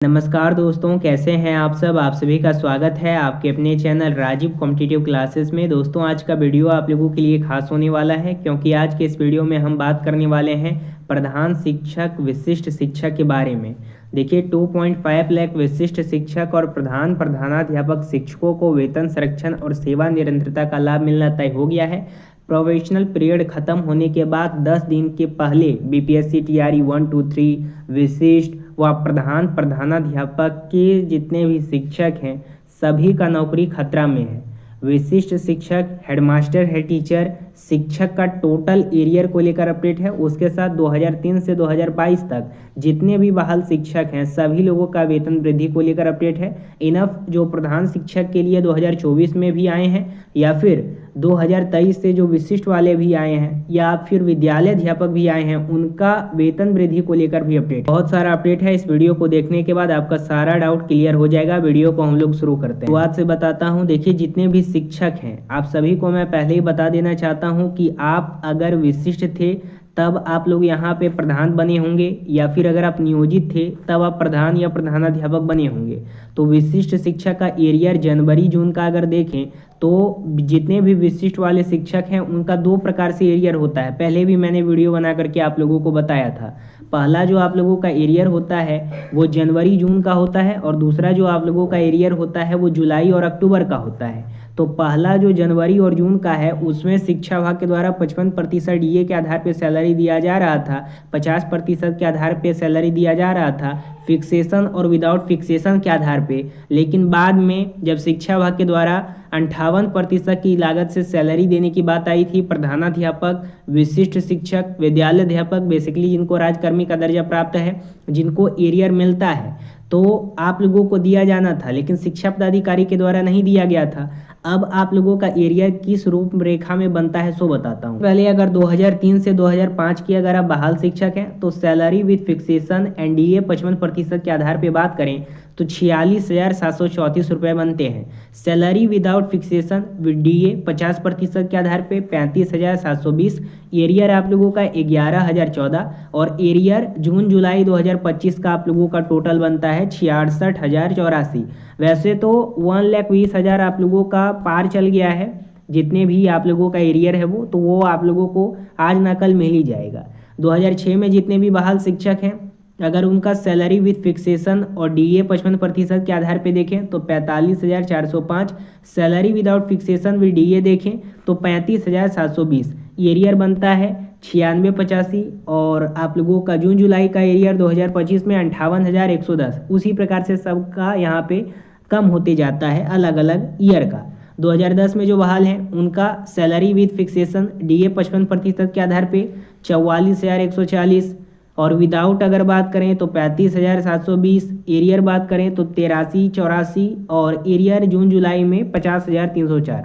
नमस्कार दोस्तों, कैसे हैं आप सब। आप सभी का स्वागत है आपके अपने चैनल राजीव कॉम्पिटिटिव क्लासेस में। दोस्तों, आज का वीडियो आप लोगों के लिए खास होने वाला है, क्योंकि आज के इस वीडियो में हम बात करने वाले हैं प्रधान शिक्षक विशिष्ट शिक्षक के बारे में। देखिए, 2.5 लाख विशिष्ट शिक्षक और प्रधानाध्यापक शिक्षकों को वेतन संरक्षण और सेवा निरंतरता का लाभ मिलना तय हो गया है। प्रोबेशनल पीरियड खत्म होने के बाद 10 दिन के पहले बीपीएससी टीआरई 1, 2, 3 विशिष्ट व प्रधानाध्यापक के जितने भी शिक्षक हैं सभी का नौकरी खतरा में है। विशिष्ट शिक्षक, हेडमास्टर, हेड टीचर, शिक्षक का टोटल एरियर को लेकर अपडेट है। उसके साथ 2003 से 2022 तक जितने भी बहाल शिक्षक हैं सभी लोगों का वेतन वृद्धि को लेकर अपडेट है। इनफ जो प्रधान शिक्षक के लिए 2024 में भी आए हैं, या फिर 2023 से जो विशिष्ट वाले भी आए हैं, या फिर विद्यालय अध्यापक भी आए हैं, उनका वेतन वृद्धि को लेकर भी अपडेट, बहुत सारा अपडेट है। इस वीडियो को देखने के बाद आपका सारा डाउट क्लियर हो जाएगा। वीडियो को हम लोग शुरू करते हैं। शुरुआत से बताता हूँ। देखिए, जितने भी शिक्षक हैं आप सभी को मैं पहले ही बता देना चाहता हूँ कि आप अगर विशिष्ट थे तब आप लोग यहाँ पे प्रधान बने होंगे, या फिर अगर आप नियोजित थे तब आप प्रधान या प्रधानाध्यापक बने होंगे। तो विशिष्ट शिक्षक का एरियर जनवरी जून का अगर देखें तो जितने भी विशिष्ट वाले शिक्षक हैं उनका 2 प्रकार से एरियर होता है। पहले भी मैंने वीडियो बना करके आप लोगों को बताया था। पहला जो आप लोगों का एरियर होता है वो जनवरी जून का होता है, और दूसरा जो आप लोगों का एरियर होता है वो जुलाई और अक्टूबर का होता है। तो पहला जो जनवरी और जून का है उसमें शिक्षा विभाग के द्वारा 55% डीए के आधार पर सैलरी दिया जा रहा था, 50% के आधार पर सैलरी दिया जा रहा था, फिक्सेशन और विदाउट फिक्सेशन के आधार पे। लेकिन बाद में जब शिक्षा विभाग के द्वारा 58% की लागत से सैलरी देने की बात आई थी, प्रधानाध्यापक, विशिष्ट शिक्षक, विद्यालय अध्यापक, बेसिकली जिनको राजकर्मी का दर्जा प्राप्त है, जिनको एरियर मिलता है, तो आप लोगों को दिया जाना था, लेकिन शिक्षा पदाधिकारी के द्वारा नहीं दिया गया था। अब आप लोगों का एरियर किस रूपरेखा में बनता है सो बताता हूँ। पहले अगर 2003 से 2005 की अगर आप बहाल शिक्षक हैं तो salary with fixation and DA 55% के आधार पे बात करें तो 46,734 रुपये बनते हैं। Salary without fixation with DA 50% के आधार पे 35,720। एरियर आप लोगों का 11,014, और एरियर जून जुलाई 2025 का आप लोगों का टोटल बनता है 66,084। वैसे तो 1,20,000 आप लोगों का पार चल गया है, जितने भी आप लोगों का एरियर है वो, तो वो आप लोगों को आज ना कल मिल ही जाएगा। 2006 में जितने भी बहाल शिक्षक हैं अगर उनका सैलरी विद फिक्सेशन और डीए 55% के आधार पे देखें तो 45,405, salary without fixation with DA देखें तो 35,720। एरियर बनता है 96,85, और आप लोगों का जून जुलाई का एरियर 2025 में 58,110। उसी प्रकार से सबका यहाँ पे कम होते जाता है अलग अलग ईयर का। 2010 में जो बहाल हैं उनका सैलरी विद फिक्सेशन डीए 55% के आधार पे 44,140, और विदाउट अगर बात करें तो 35,720। एरियर बात करें तो 83,84, और एरियर जून जुलाई में 50,304।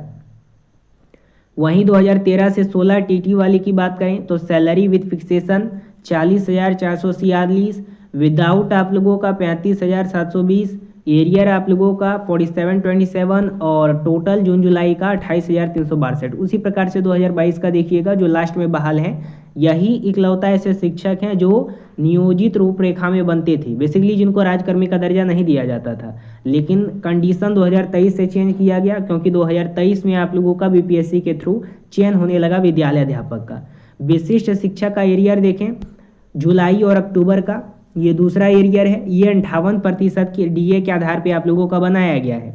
वहीं 2013 से 16 टीटी वाली की बात करें तो सैलरी विद फिक्सेशन 40,446, विदाउट आप लोगों का 35,720, एरियर आप लोगों का 4727, और टोटल जून जुलाई का 28,362। उसी प्रकार से 2022 का देखिएगा जो लास्ट में बहाल हैं, यही इकलौता ऐसे शिक्षक हैं जो नियोजित रूपरेखा में बनते थे, बेसिकली जिनको राजकर्मी का दर्जा नहीं दिया जाता था। लेकिन कंडीशन 2023 से चेंज किया गया, क्योंकि 2023 में आप लोगों का बीपीएससी के थ्रू चयन होने लगा विद्यालय अध्यापक का। विशिष्ट शिक्षक का एरियर देखें जुलाई और अक्टूबर का, ये दूसरा एरियर है, ये 58% के डीए के आधार पे आप लोगों का बनाया गया है।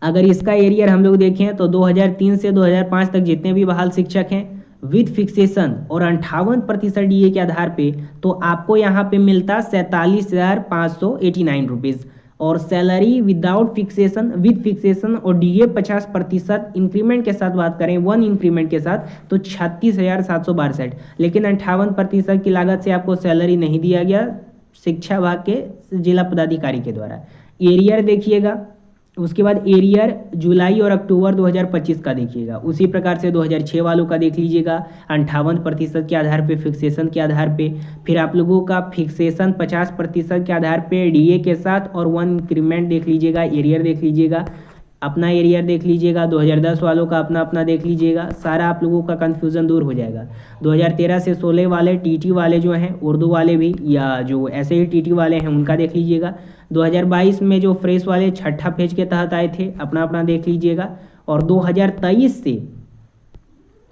अगर इसका एरियर हम लोग देखें तो 2003 से 2005 तक जितने भी बहाल शिक्षक हैं विद फिक्सेशन और 58% डीए के आधार पे, तो आपको यहाँ पे मिलता 47,589 रुपीज़, और salary without fixation with fixation और डीए 50% इंक्रीमेंट के साथ बात करें 1 इंक्रीमेंट के साथ तो 36,762। लेकिन 58% की लागत से आपको सैलरी नहीं दिया गया शिक्षा विभाग के जिला पदाधिकारी के द्वारा। एरियर देखिएगा, उसके बाद एरियर जुलाई और अक्टूबर 2025 का देखिएगा। उसी प्रकार से 2006 वालों का देख लीजिएगा 58% के आधार पे फिक्सेशन के आधार पे, फिर आप लोगों का फिक्सेशन 50% के आधार पे डीए के साथ और 1 इंक्रीमेंट देख लीजिएगा, एरियर देख लीजिएगा। अपना एरियर देख लीजिएगा, 2010 वालों का अपना अपना देख लीजिएगा, सारा आप लोगों का कन्फ्यूज़न दूर हो जाएगा। 2013 से 16 वाले टीटी वाले जो हैं, उर्दू वाले भी या जो ऐसे ही टीटी वाले हैं उनका देख लीजिएगा। 2022 में जो फ्रेश वाले छठा फेज के तहत आए थे अपना अपना देख लीजिएगा। और 2023 से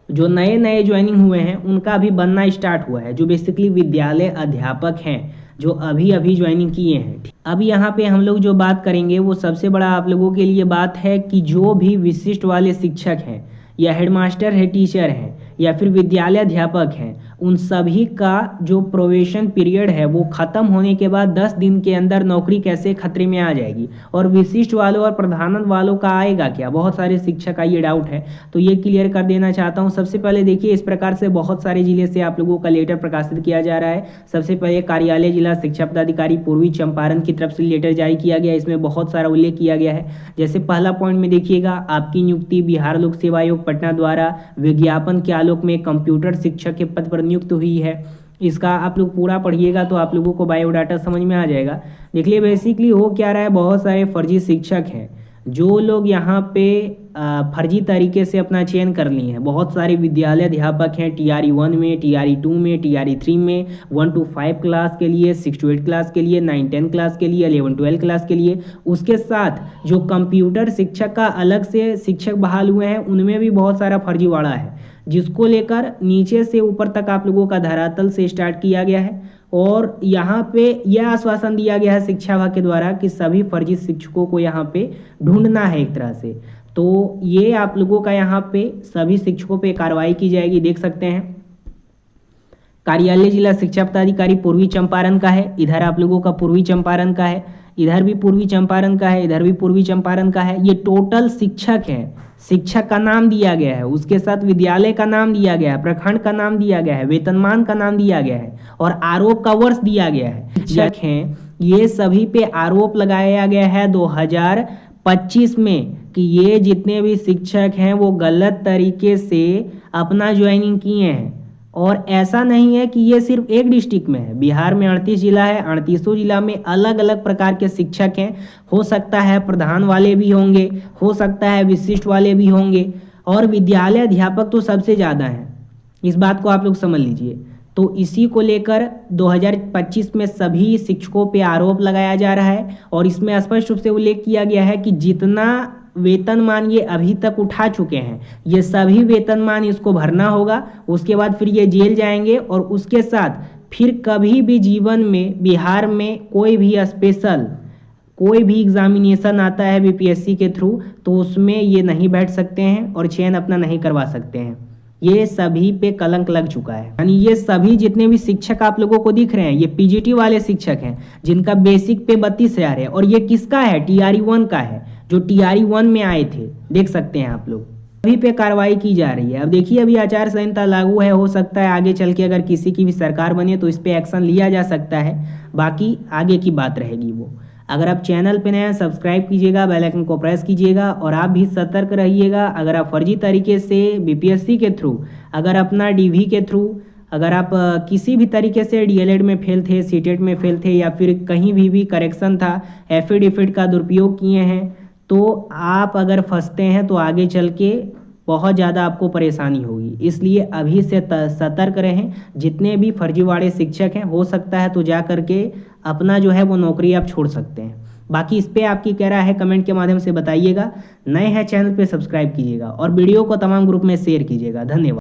जो नए नए ज्वाइनिंग हुए हैं उनका भी बनना स्टार्ट हुआ है, जो बेसिकली विद्यालय अध्यापक हैं जो अभी अभी ज्वाइनिंग किए हैं। अब यहाँ पे हम लोग जो बात करेंगे वो सबसे बड़ा आप लोगों के लिए बात है कि जो भी विशिष्ट वाले शिक्षक हैं या हेडमास्टर है, टीचर हैं या फिर विद्यालय अध्यापक हैं, उन सभी का जो प्रोबेशन पीरियड है वो ख़त्म होने के बाद 10 दिन के अंदर नौकरी कैसे खतरे में आ जाएगी, और विशिष्ट वालों और प्रधानंद वालों का आएगा क्या। बहुत सारे शिक्षक का ये डाउट है, तो ये क्लियर कर देना चाहता हूँ। सबसे पहले देखिए, इस प्रकार से बहुत सारे जिले से आप लोगों का लेटर प्रकाशित किया जा रहा है। सबसे पहले कार्यालय जिला शिक्षा पदाधिकारी पूर्वी चंपारण की तरफ से लेटर जारी किया गया। इसमें बहुत सारा उल्लेख किया गया है। जैसे पहला पॉइंट में देखिएगा, आपकी नियुक्ति बिहार लोक सेवा आयोग पटना द्वारा विज्ञापन के आलोक में कंप्यूटर शिक्षक के पद पर नियुक्त हुई है। इसका आप लोग पूरा पढ़िएगा तो आप लोगों को बायोडाटा समझ में आ जाएगा। देखिए बेसिकली हो क्या रहा है, बहुत सारे फर्जी शिक्षक हैं जो लोग यहाँ पे फर्जी तरीके से अपना चयन कर लिए हैं। बहुत सारे विद्यालय अध्यापक हैं TRE 1 में, TRE 2 में, TRE 3 में, 1 to 5 क्लास के लिए, 6 to 8 क्लास के लिए, 9-10 क्लास के लिए, 11-12 क्लास के लिए। उसके साथ जो कंप्यूटर शिक्षक का अलग से शिक्षक बहाल हुए हैं उनमें भी बहुत सारा फर्जीवाड़ा है, जिसको लेकर नीचे से ऊपर तक आप लोगों का धरातल से स्टार्ट किया गया है। और यहाँ पे यह आश्वासन दिया गया है शिक्षा विभाग के द्वारा कि सभी फर्जी शिक्षकों को यहाँ पे ढूंढना है एक तरह से। तो ये आप लोगों का यहाँ पे सभी शिक्षकों पे कार्रवाई की जाएगी। देख सकते हैं कार्यालय जिला शिक्षा पदाधिकारी पूर्वी चंपारण का है, इधर आप लोगों का पूर्वी चंपारण का है, इधर भी पूर्वी चंपारण का है, इधर भी पूर्वी चंपारण का है। ये टोटल शिक्षक हैं, शिक्षक का नाम दिया गया है, उसके साथ विद्यालय का नाम दिया गया है, प्रखंड का नाम दिया गया है, वेतनमान का नाम दिया गया है और आरोप का वर्ष दिया गया है। शिक्षक हैं ये सभी पे आरोप लगाया गया है 2025 में कि ये जितने भी शिक्षक हैं वो गलत तरीके से अपना ज्वाइनिंग किए हैं। और ऐसा नहीं है कि ये सिर्फ एक डिस्ट्रिक्ट में है, बिहार में 38 जिला है, 38 जिला में अलग अलग प्रकार के शिक्षक हैं। हो सकता है प्रधान वाले भी होंगे, हो सकता है विशिष्ट वाले भी होंगे, और विद्यालय अध्यापक तो सबसे ज़्यादा हैं। इस बात को आप लोग समझ लीजिए। तो इसी को लेकर 2025 में सभी शिक्षकों पे आरोप लगाया जा रहा है और इसमें स्पष्ट रूप से उल्लेख किया गया है कि जितना वेतनमान ये अभी तक उठा चुके हैं ये सभी वेतनमान इसको भरना होगा। उसके बाद फिर ये जेल जाएंगे और उसके साथ फिर कभी भी जीवन में बिहार में कोई भी स्पेशल कोई भी एग्जामिनेशन आता है BPSC के थ्रू तो उसमें ये नहीं बैठ सकते हैं और चयन अपना नहीं करवा सकते हैं। ये सभी पे कलंक लग चुका है। यानी ये सभी जितने भी शिक्षक आप लोगों को दिख रहे हैं ये PGT वाले शिक्षक हैं जिनका बेसिक पे 32,000 है। और ये किसका है? TRE 1 का है, जो TRE 1 में आए थे। देख सकते हैं आप लोग, सभी पे कार्रवाई की जा रही है। अब देखिए अभी आचार संहिता लागू है, हो सकता है आगे चल के अगर किसी की भी सरकार बने तो इस पे एक्शन लिया जा सकता है, बाकी आगे की बात रहेगी वो। अगर आप चैनल पे नए हैं सब्सक्राइब कीजिएगा, बेल आइकन को प्रेस कीजिएगा और आप भी सतर्क रहिएगा। अगर आप फर्जी तरीके से BPSC के थ्रू, अगर अपना DV के थ्रू, अगर आप किसी भी तरीके से DLED में फेल थे, CTET में फेल थे या फिर कहीं भी करेक्शन था, एफिडेविट का दुरुपयोग किए हैं, तो आप अगर फंसते हैं तो आगे चल के बहुत ज़्यादा आपको परेशानी होगी। इसलिए अभी से सतर्क रहें। जितने भी फर्जीवाड़े शिक्षक हैं हो सकता है तो जा करके अपना जो है वो नौकरी आप छोड़ सकते हैं। बाकी इस पर आपकी क्या राय है कमेंट के माध्यम से बताइएगा। नए हैं चैनल पे सब्सक्राइब कीजिएगा और वीडियो को तमाम ग्रुप में शेयर कीजिएगा। धन्यवाद।